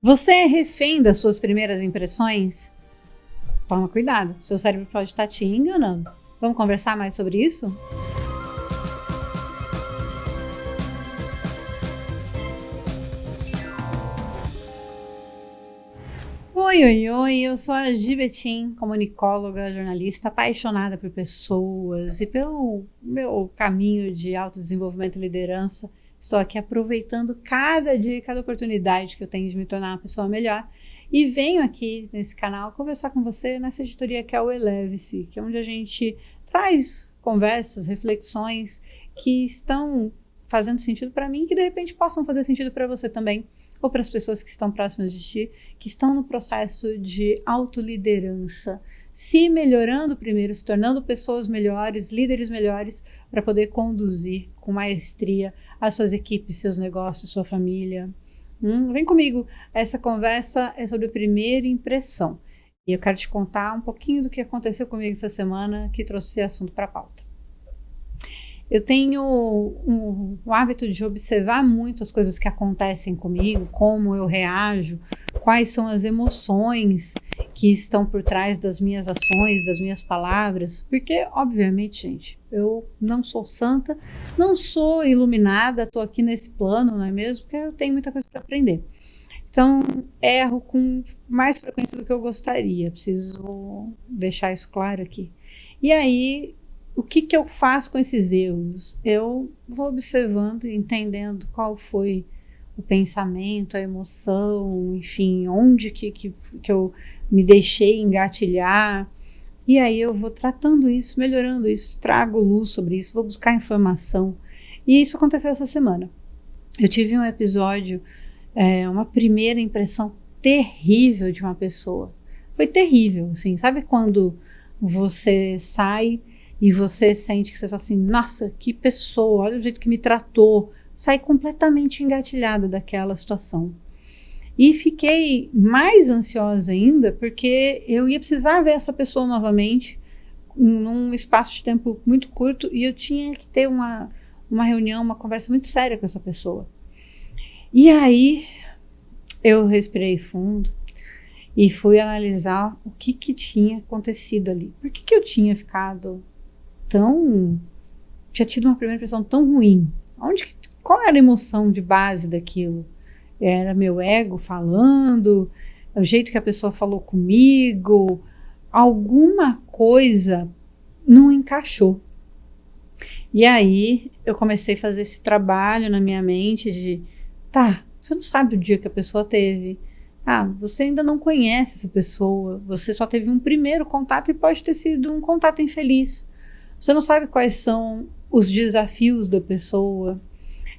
Você é refém das suas primeiras impressões? Toma cuidado, seu cérebro pode estar te enganando. Vamos conversar mais sobre isso? Oi, eu sou a Gi Betim, comunicóloga, jornalista, apaixonada por pessoas e pelo meu caminho de autodesenvolvimento e liderança. Estou aqui aproveitando cada dia e cada oportunidade que eu tenho de me tornar uma pessoa melhor e venho aqui nesse canal conversar com você nessa editoria que é o Eleve-se, que é onde a gente traz conversas, reflexões que estão fazendo sentido para mim e que de repente possam fazer sentido para você também, ou para as pessoas que estão próximas de ti, que estão no processo de autoliderança, se melhorando primeiro, se tornando pessoas melhores, líderes melhores, para poder conduzir com maestria as suas equipes, seus negócios, sua família. Vem comigo, essa conversa é sobre a primeira impressão. E eu quero te contar um pouquinho do que aconteceu comigo essa semana que trouxe esse assunto para a pauta. Eu tenho o hábito de observar muito as coisas que acontecem comigo, como eu reajo, quais são as emoções que estão por trás das minhas ações, das minhas palavras, porque, obviamente, gente, eu não sou santa, não sou iluminada, estou aqui nesse plano, não é mesmo? Porque eu tenho muita coisa para aprender. Então, erro com mais frequência do que eu gostaria, preciso deixar isso claro aqui. E aí, o que eu faço com esses erros? Eu vou observando e entendendo qual foi o pensamento, a emoção, enfim, onde que eu me deixei engatilhar. E aí eu vou tratando isso, melhorando isso, trago luz sobre isso, vou buscar informação. E isso aconteceu essa semana. Eu tive um episódio, uma primeira impressão terrível de uma pessoa. Foi terrível, assim, sabe quando você sai e você sente que você fala assim, nossa, que pessoa, olha o jeito que me tratou, sai completamente engatilhada daquela situação. E fiquei mais ansiosa ainda, porque eu ia precisar ver essa pessoa novamente, num espaço de tempo muito curto, e eu tinha que ter uma reunião, uma conversa muito séria com essa pessoa. E aí, eu respirei fundo e fui analisar o que tinha acontecido ali. Por que eu tinha ficado tinha tido uma primeira impressão tão ruim? Qual era a emoção de base daquilo? Era meu ego falando, o jeito que a pessoa falou comigo, alguma coisa não encaixou. E aí eu comecei a fazer esse trabalho na minha mente de, você não sabe o dia que a pessoa teve, você ainda não conhece essa pessoa, você só teve um primeiro contato e pode ter sido um contato infeliz. Você não sabe quais são os desafios da pessoa.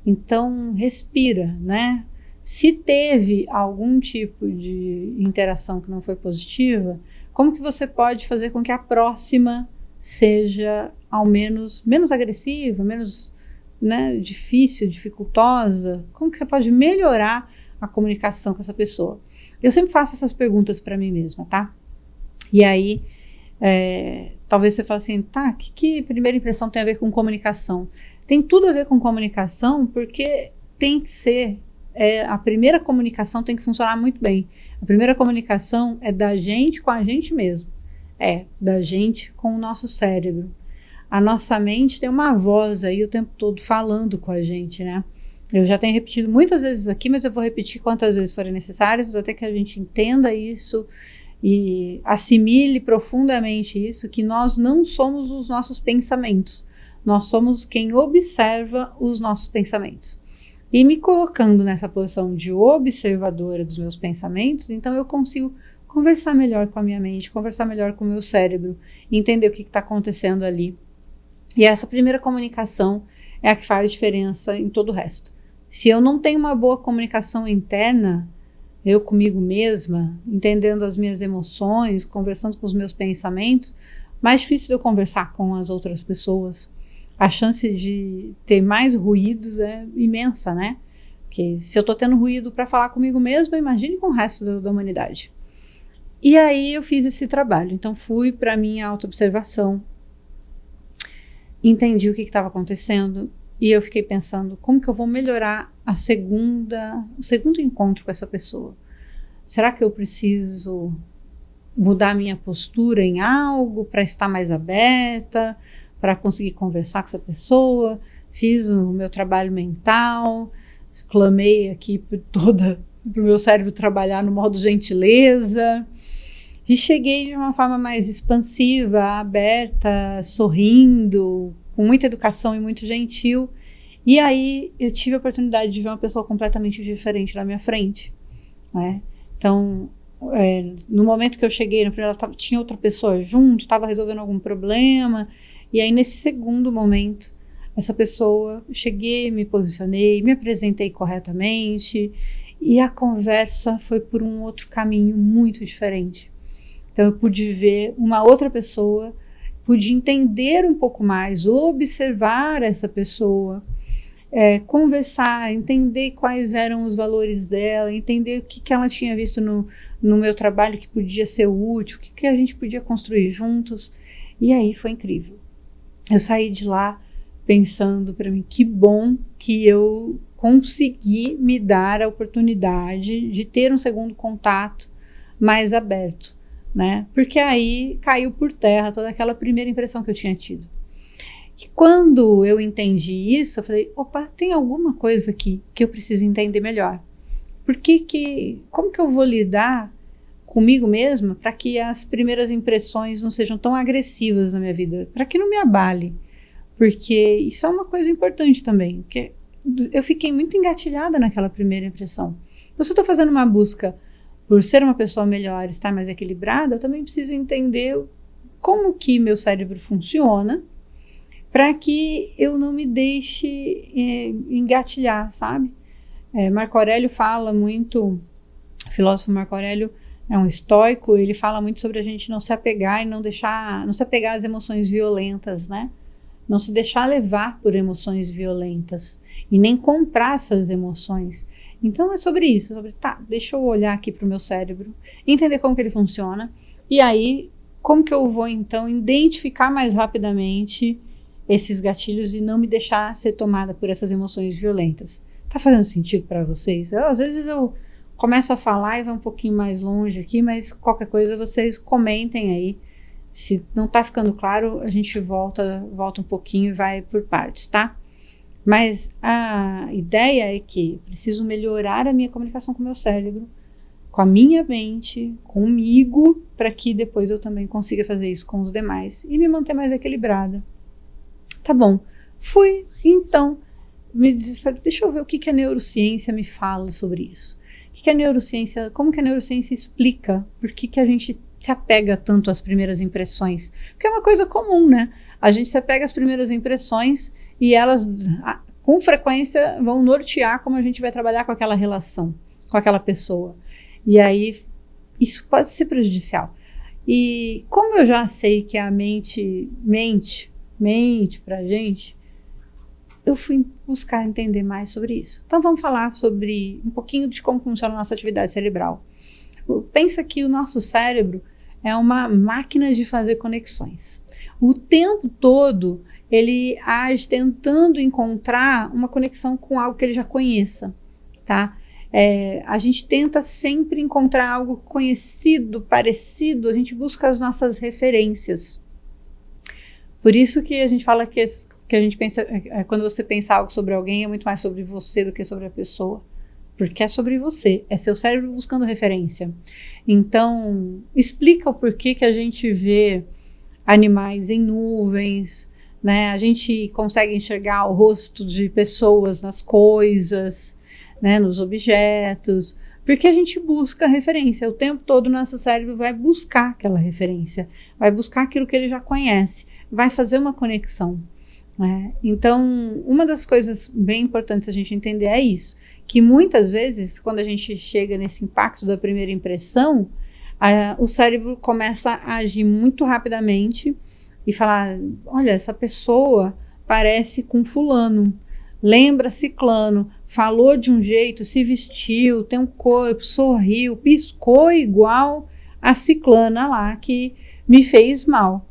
Então, respira, né? Se teve algum tipo de interação que não foi positiva, como que você pode fazer com que a próxima seja, ao menos agressiva, menos, né, difícil, dificultosa? Como que você pode melhorar a comunicação com essa pessoa? Eu sempre faço essas perguntas para mim mesma, tá? E aí, talvez você fale assim, que primeira impressão tem a ver com comunicação? Tem tudo a ver com comunicação, porque tem que ser, a primeira comunicação tem que funcionar muito bem. A primeira comunicação é da gente com a gente mesmo, da gente com o nosso cérebro. A nossa mente tem uma voz aí o tempo todo falando com a gente, né? Eu já tenho repetido muitas vezes aqui, mas eu vou repetir quantas vezes forem necessárias, até que a gente entenda isso e assimile profundamente isso, que nós não somos os nossos pensamentos, nós somos quem observa os nossos pensamentos. E me colocando nessa posição de observadora dos meus pensamentos, então eu consigo conversar melhor com a minha mente, conversar melhor com o meu cérebro, entender o que está acontecendo ali. E essa primeira comunicação é a que faz diferença em todo o resto. Se eu não tenho uma boa comunicação interna, eu comigo mesma, entendendo as minhas emoções, conversando com os meus pensamentos, mais difícil de eu conversar com as outras pessoas. A chance de ter mais ruídos é imensa, né? Porque se eu estou tendo ruído para falar comigo mesma, imagine com o resto da humanidade. E aí eu fiz esse trabalho. Então fui para a minha autoobservação, entendi o que estava acontecendo e eu fiquei pensando como que eu vou melhorar o segundo encontro com essa pessoa. Será que eu preciso mudar minha postura em algo para estar mais aberta, para conseguir conversar com essa pessoa? Fiz o meu trabalho mental, clamei aqui para o meu cérebro trabalhar no modo gentileza, e cheguei de uma forma mais expansiva, aberta, sorrindo, com muita educação e muito gentil. E aí eu tive a oportunidade de ver uma pessoa completamente diferente na minha frente, né? Então, no momento que eu cheguei, tinha outra pessoa junto, estava resolvendo algum problema, e aí nesse segundo momento, essa pessoa, cheguei, me posicionei, me apresentei corretamente, e a conversa foi por um outro caminho muito diferente. Então eu pude ver uma outra pessoa, pude entender um pouco mais, observar essa pessoa, conversar, entender quais eram os valores dela, entender o que ela tinha visto no meu trabalho que podia ser útil, o que a gente podia construir juntos. E aí foi incrível. Eu saí de lá pensando para mim, que bom que eu consegui me dar a oportunidade de ter um segundo contato mais aberto, né? Porque aí caiu por terra toda aquela primeira impressão que eu tinha tido. E quando eu entendi isso, eu falei, opa, tem alguma coisa aqui que eu preciso entender melhor. Como que eu vou lidar comigo mesma para que as primeiras impressões não sejam tão agressivas na minha vida, para que não me abale? Porque isso é uma coisa importante também, porque eu fiquei muito engatilhada naquela primeira impressão. Então, se eu estou fazendo uma busca por ser uma pessoa melhor, estar mais equilibrada, eu também preciso entender como que meu cérebro funciona para que eu não me deixe engatilhar, sabe? Marco Aurélio fala muito, o filósofo Marco Aurélio é um estoico, ele fala muito sobre a gente não se apegar e não se apegar às emoções violentas, né? Não se deixar levar por emoções violentas e nem comprar essas emoções. Então é sobre isso, deixa eu olhar aqui para o meu cérebro, entender como que ele funciona, e aí como que eu vou então identificar mais rapidamente esses gatilhos e não me deixar ser tomada por essas emoções violentas. Tá fazendo sentido para vocês? Às vezes eu começo a falar e vai um pouquinho mais longe aqui, mas qualquer coisa vocês comentem aí. Se não tá ficando claro, a gente volta um pouquinho e vai por partes, tá? Mas a ideia é que preciso melhorar a minha comunicação com o meu cérebro, com a minha mente, comigo, para que depois eu também consiga fazer isso com os demais e me manter mais equilibrada. Tá bom, fui, então, deixa eu ver o que a neurociência me fala sobre isso. Como que a neurociência explica por que a gente se apega tanto às primeiras impressões? Porque é uma coisa comum, né? A gente se apega às primeiras impressões e elas, com frequência, vão nortear como a gente vai trabalhar com aquela relação, com aquela pessoa. E aí, isso pode ser prejudicial. E como eu já sei que a mente pra gente, eu fui buscar entender mais sobre isso. Então vamos falar sobre um pouquinho de como funciona a nossa atividade cerebral. Pensa que o nosso cérebro é uma máquina de fazer conexões. O tempo todo ele age tentando encontrar uma conexão com algo que ele já conheça, tá? A gente tenta sempre encontrar algo conhecido, parecido, a gente busca as nossas referências. Por isso que a gente fala que a gente pensa, quando você pensa algo sobre alguém, é muito mais sobre você do que sobre a pessoa. Porque é sobre você, é seu cérebro buscando referência. Então, explica o porquê que a gente vê animais em nuvens, né? A gente consegue enxergar o rosto de pessoas nas coisas, né? Nos objetos, porque a gente busca referência. O tempo todo nosso cérebro vai buscar aquela referência, vai buscar aquilo que ele já conhece, vai fazer uma conexão. Então, uma das coisas bem importantes a gente entender é isso, que muitas vezes, quando a gente chega nesse impacto da primeira impressão, o cérebro começa a agir muito rapidamente e falar, olha, essa pessoa parece com fulano, lembra ciclano, falou de um jeito, se vestiu, tem um corpo, sorriu, piscou igual a ciclana lá que me fez mal.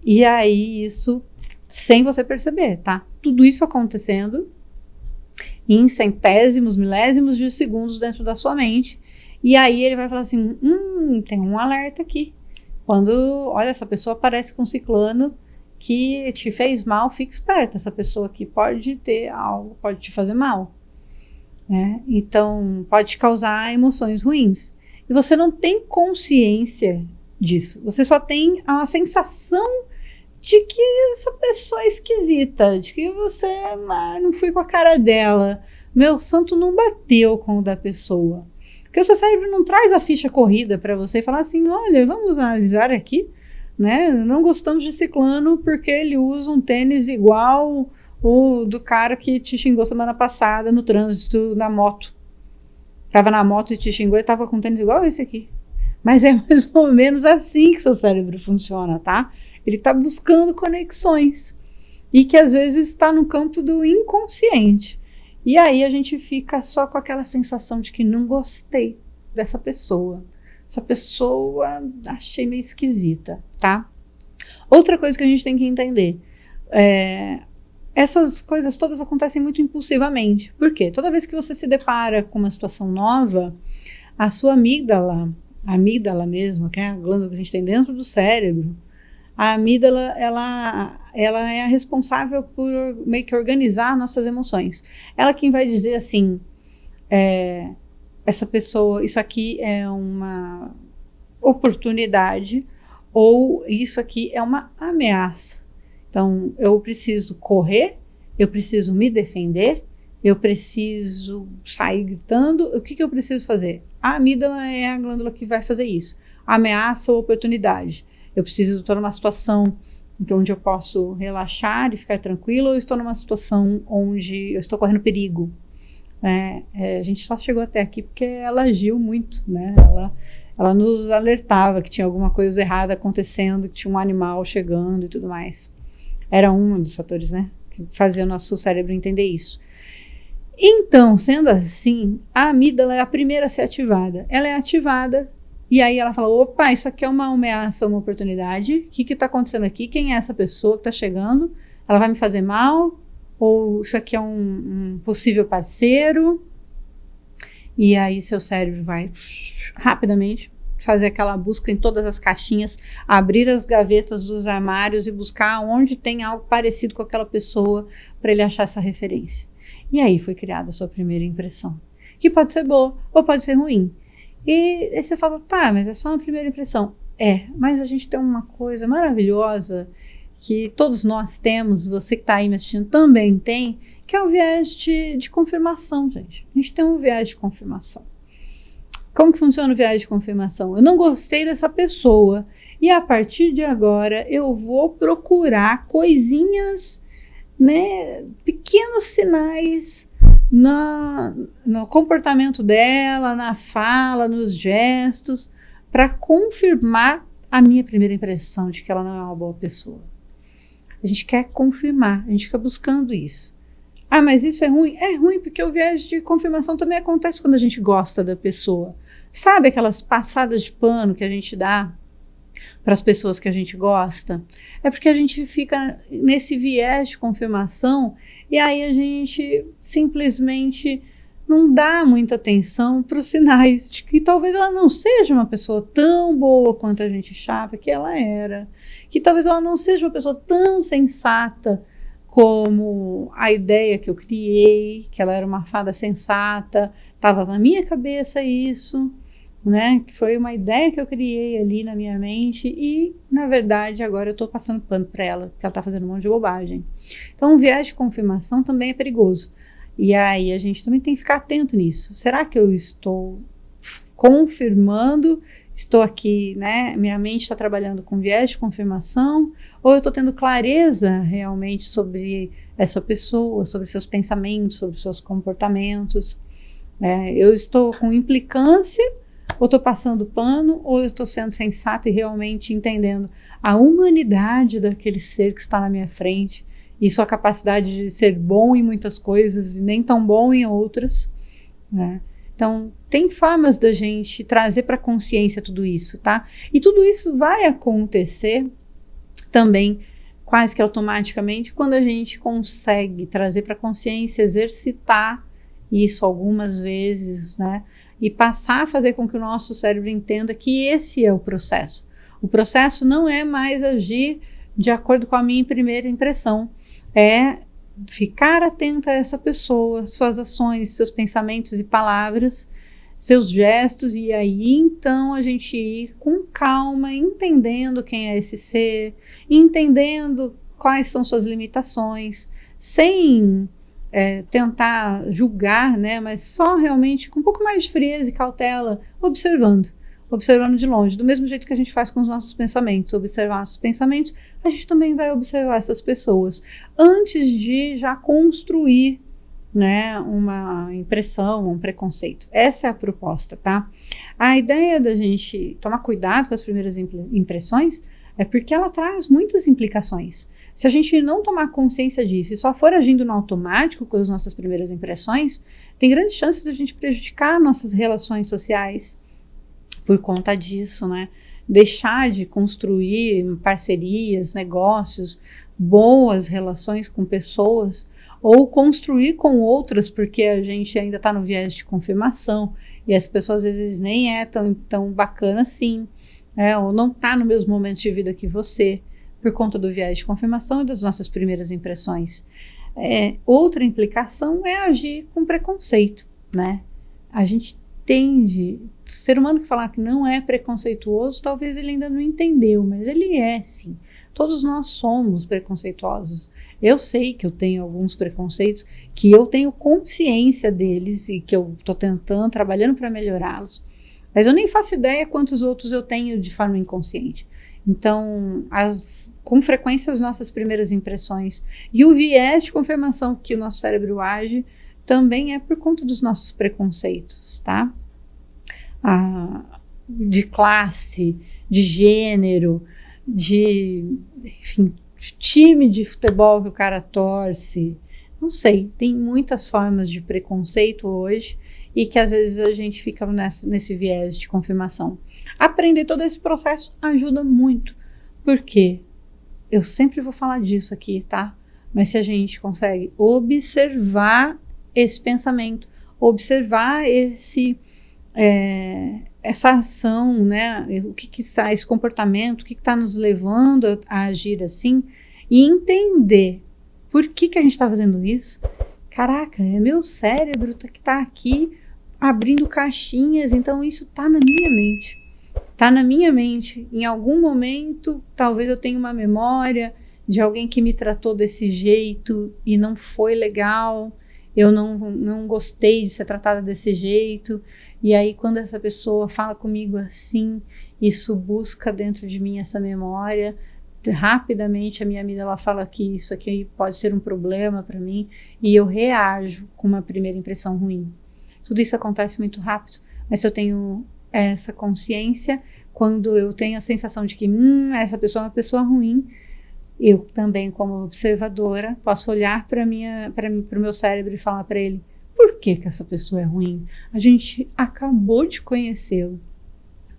E aí isso, sem você perceber, tá? Tudo isso acontecendo em centésimos, milésimos de segundos dentro da sua mente. E aí ele vai falar assim, tem um alerta aqui. Quando, olha, essa pessoa aparece com ciclano que te fez mal, fique esperta, essa pessoa aqui pode ter algo, pode te fazer mal, né? Então, pode te causar emoções ruins. E você não tem consciência disso, você só tem a sensação de que essa pessoa é esquisita, de que você não fui com a cara dela, meu santo não bateu com o da pessoa. Porque o seu cérebro não traz a ficha corrida para você e falar assim, olha, vamos analisar aqui, né? Não gostamos de ciclano porque ele usa um tênis igual o do cara que te xingou semana passada no trânsito, na moto. Tava na moto e te xingou e tava com um tênis igual esse aqui. Mas é mais ou menos assim que seu cérebro funciona, tá? Ele tá buscando conexões e que às vezes está no campo do inconsciente. E aí a gente fica só com aquela sensação de que não gostei dessa pessoa. Essa pessoa achei meio esquisita, tá? Outra coisa que a gente tem que entender, essas coisas todas acontecem muito impulsivamente. Por quê? Toda vez que você se depara com uma situação nova, a sua amígdala, a amígdala mesmo, que é a glândula que a gente tem dentro do cérebro, a amígdala, ela é a responsável por meio que organizar nossas emoções. Ela quem vai dizer assim, essa pessoa, isso aqui é uma oportunidade ou isso aqui é uma ameaça. Então, eu preciso correr, eu preciso me defender, eu preciso sair gritando. O que eu preciso fazer? A amígdala é a glândula que vai fazer isso. Ameaça ou oportunidade. Eu preciso estar numa situação onde eu posso relaxar e ficar tranquilo, ou estou numa situação onde eu estou correndo perigo. A gente só chegou até aqui porque ela agiu muito, né? Ela nos alertava que tinha alguma coisa errada acontecendo, que tinha um animal chegando e tudo mais. Era um dos fatores, né, que fazia o nosso cérebro entender isso. Então, sendo assim, a amígdala é a primeira a ser ativada. Ela é ativada e aí ela fala, opa, isso aqui é uma ameaça, uma oportunidade. O que está acontecendo aqui? Quem é essa pessoa que está chegando? Ela vai me fazer mal? Ou isso aqui é um possível parceiro? E aí seu cérebro vai rapidamente fazer aquela busca em todas as caixinhas, abrir as gavetas dos armários e buscar onde tem algo parecido com aquela pessoa para ele achar essa referência. E aí foi criada a sua primeira impressão, que pode ser boa ou pode ser ruim. E aí você fala, tá, mas é só uma primeira impressão. Mas a gente tem uma coisa maravilhosa que todos nós temos, você que está aí me assistindo também tem, que é o viés de confirmação, gente. A gente tem um viés de confirmação. Como que funciona o viés de confirmação? Eu não gostei dessa pessoa e a partir de agora eu vou procurar coisinhas, né, pequenos sinais no comportamento dela, na fala, nos gestos, para confirmar a minha primeira impressão de que ela não é uma boa pessoa. A gente quer confirmar, a gente fica buscando isso. Ah, mas isso é ruim? É ruim porque o viés de confirmação também acontece quando a gente gosta da pessoa. Sabe aquelas passadas de pano que a gente dá para as pessoas que a gente gosta? É porque a gente fica nesse viés de confirmação e aí a gente simplesmente não dá muita atenção para os sinais de que talvez ela não seja uma pessoa tão boa quanto a gente achava que ela era, que talvez ela não seja uma pessoa tão sensata como a ideia que eu criei, que ela era uma fada sensata, estava na minha cabeça isso, né? Que foi uma ideia que eu criei ali na minha mente e, na verdade, agora eu estou passando pano para ela, porque ela está fazendo um monte de bobagem. Então, o viés de confirmação também é perigoso. E aí a gente também tem que ficar atento nisso. Será que eu estou confirmando, estou aqui, né? Minha mente está trabalhando com viés de confirmação, ou eu estou tendo clareza realmente sobre essa pessoa, sobre seus pensamentos, sobre seus comportamentos? Eu estou com implicância, ou estou passando pano, ou eu estou sendo sensata e realmente entendendo a humanidade daquele ser que está na minha frente e sua capacidade de ser bom em muitas coisas e nem tão bom em outras, né? Então, tem formas da gente trazer para a consciência tudo isso, tá? E tudo isso vai acontecer também quase que automaticamente quando a gente consegue trazer para a consciência, exercitar isso algumas vezes, né? e passar a fazer com que o nosso cérebro entenda que esse é o processo. O processo não é mais agir de acordo com a minha primeira impressão, é ficar atenta a essa pessoa, suas ações, seus pensamentos e palavras, seus gestos, e aí então a gente ir com calma, entendendo quem é esse ser, entendendo quais são suas limitações, sem tentar julgar, né, mas só realmente com um pouco mais de frieza e cautela, observando de longe, do mesmo jeito que a gente faz com os nossos pensamentos. Observar nossos pensamentos, a gente também vai observar essas pessoas, antes de já construir, né, uma impressão, um preconceito. Essa é a proposta, tá? A ideia da gente tomar cuidado com as primeiras impressões é porque ela traz muitas implicações. Se a gente não tomar consciência disso e só for agindo no automático com as nossas primeiras impressões, tem grandes chances de a gente prejudicar nossas relações sociais por conta disso, né? Deixar de construir parcerias, negócios, boas relações com pessoas, ou construir com outras, porque a gente ainda está no viés de confirmação, e as pessoas às vezes nem é tão bacana assim, ou não está no mesmo momento de vida que você, por conta do viés de confirmação e das nossas primeiras impressões. Outra implicação é agir com preconceito, né? A gente tende, ser humano que falar que não é preconceituoso, talvez ele ainda não entendeu, mas ele é sim. Todos nós somos preconceituosos. Eu sei que eu tenho alguns preconceitos, que eu tenho consciência deles e que eu estou trabalhando para melhorá-los, mas eu nem faço ideia quantos outros eu tenho de forma inconsciente. Então, com frequência, as nossas primeiras impressões e o viés de confirmação que o nosso cérebro age também é por conta dos nossos preconceitos, tá? De classe, de gênero, enfim, time de futebol que o cara torce, não sei, tem muitas formas de preconceito hoje e que às vezes a gente fica nesse viés de confirmação. Aprender todo esse processo ajuda muito, porque eu sempre vou falar disso aqui, tá? Mas se a gente consegue observar esse pensamento, observar essa ação, né? O que está, esse comportamento, o que está nos levando a agir assim, e entender por que a gente está fazendo isso. Caraca, é meu cérebro que está aqui abrindo caixinhas, então isso está na minha mente. Está na minha mente. Em algum momento, talvez eu tenha uma memória de alguém que me tratou desse jeito e não foi legal. Eu não gostei de ser tratada desse jeito, e aí quando essa pessoa fala comigo assim, isso busca dentro de mim essa memória, rapidamente a minha amígdala fala que isso aqui pode ser um problema para mim, e eu reajo com uma primeira impressão ruim. Tudo isso acontece muito rápido, mas se eu tenho essa consciência, quando eu tenho a sensação de que essa pessoa é uma pessoa ruim, eu também, como observadora, posso olhar para o meu cérebro e falar para ele: por que essa pessoa é ruim? A gente acabou de conhecê-lo.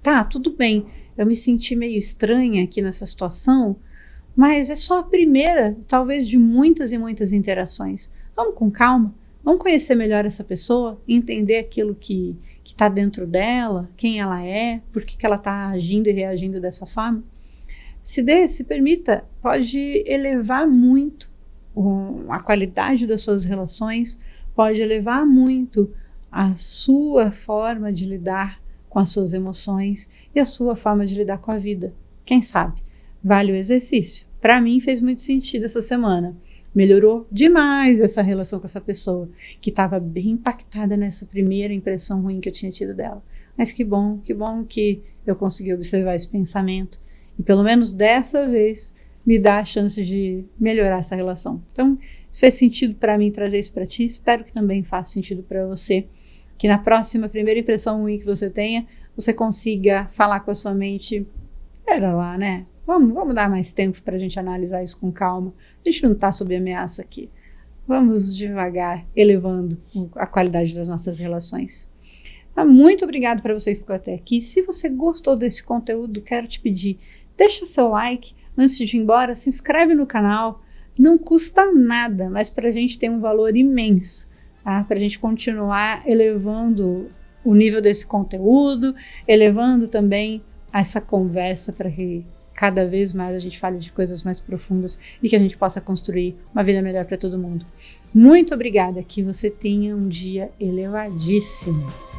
Tá, tudo bem, eu me senti meio estranha aqui nessa situação, mas é só a primeira, talvez, de muitas e muitas interações. Vamos com calma, vamos conhecer melhor essa pessoa, entender aquilo que está dentro dela, quem ela é, por que ela está agindo e reagindo dessa forma. Se permita, pode elevar muito a qualidade das suas relações, pode elevar muito a sua forma de lidar com as suas emoções e a sua forma de lidar com a vida. Quem sabe? Vale o exercício. Para mim fez muito sentido essa semana. Melhorou demais essa relação com essa pessoa, que estava bem impactada nessa primeira impressão ruim que eu tinha tido dela. Mas que bom que eu consegui observar esse pensamento. E pelo menos dessa vez me dá a chance de melhorar essa relação. Então, se fez sentido para mim trazer isso para ti, espero que também faça sentido para você. Que na próxima primeira impressão ruim que você tenha, você consiga falar com a sua mente: pera lá, né? Vamos dar mais tempo para a gente analisar isso com calma. A gente não está sob ameaça aqui. Vamos devagar, elevando a qualidade das nossas relações. Tá, muito obrigado para você que ficou até aqui. Se você gostou desse conteúdo, quero te pedir, deixa seu like. Antes de ir embora, se inscreve no canal. Não custa nada, mas para a gente tem um valor imenso, tá? Para a gente continuar elevando o nível desse conteúdo, elevando também essa conversa para que cada vez mais a gente fale de coisas mais profundas e que a gente possa construir uma vida melhor para todo mundo. Muito obrigada, que você tenha um dia elevadíssimo.